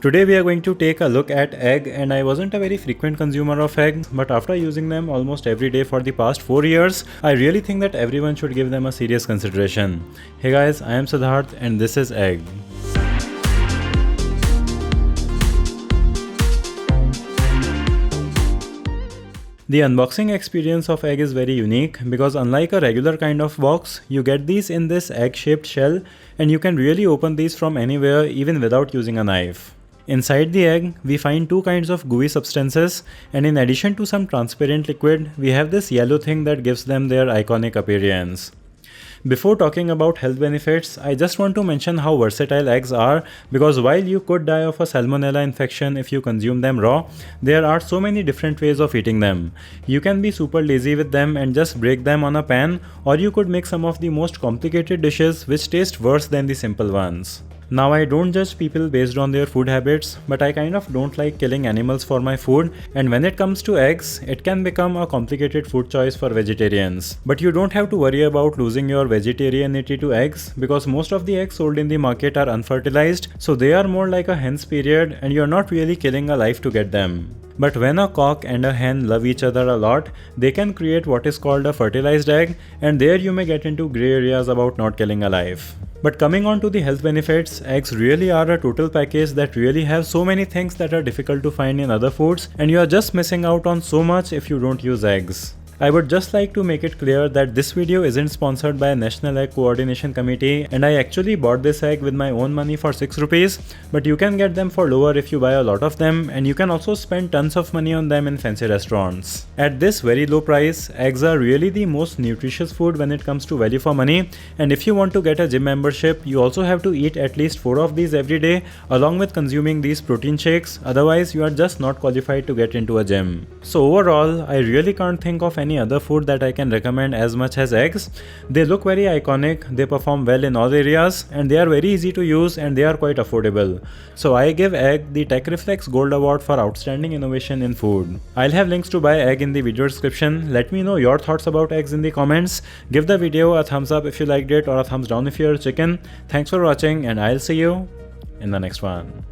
Today we are going to take a look at egg, and I wasn't a very frequent consumer of egg, but after using them almost every day for the past 4 years, I really think that everyone should give them a serious consideration. Hey guys, I am Siddharth and this is egg. The unboxing experience of egg is very unique because unlike a regular kind of box, you get these in this egg-shaped shell and you can really open these from anywhere even without using a knife. Inside the egg, we find two kinds of gooey substances, and in addition to some transparent liquid, we have this yellow thing that gives them their iconic appearance. Before talking about health benefits, I just want to mention how versatile eggs are, because while you could die of a salmonella infection if you consume them raw, there are so many different ways of eating them. You can be super lazy with them and just break them on a pan, or you could make some of the most complicated dishes which taste worse than the simple ones. Now, I don't judge people based on their food habits, but I kind of don't like killing animals for my food, and when it comes to eggs, it can become a complicated food choice for vegetarians. But you don't have to worry about losing your vegetarianity to eggs, because most of the eggs sold in the market are unfertilized, so they are more like a hen's period and you're not really killing a life to get them. But when a cock and a hen love each other a lot, they can create what is called a fertilized egg, and there you may get into grey areas about not killing a life. But coming on to the health benefits, eggs really are a total package that really have so many things that are difficult to find in other foods, and you are just missing out on so much if you don't use eggs. I would just like to make it clear that this video isn't sponsored by National Egg Coordination Committee, and I actually bought this egg with my own money for 6 rupees, but you can get them for lower if you buy a lot of them, and you can also spend tons of money on them in fancy restaurants. At this very low price, eggs are really the most nutritious food when it comes to value for money, and if you want to get a gym membership, you also have to eat at least 4 of these every day along with consuming these protein shakes, otherwise you are just not qualified to get into a gym. So overall, I really can't think of any other food that I can recommend as much as eggs. They look very iconic, they perform well in all areas, and they are very easy to use and they are quite affordable. So I give egg the Tech Reflex Gold Award for Outstanding Innovation in Food. I'll have links to buy egg in the video description. Let me know your thoughts about eggs in the comments. Give the video a thumbs up if you liked it or a thumbs down if you're a chicken. Thanks for watching and I'll see you in the next one.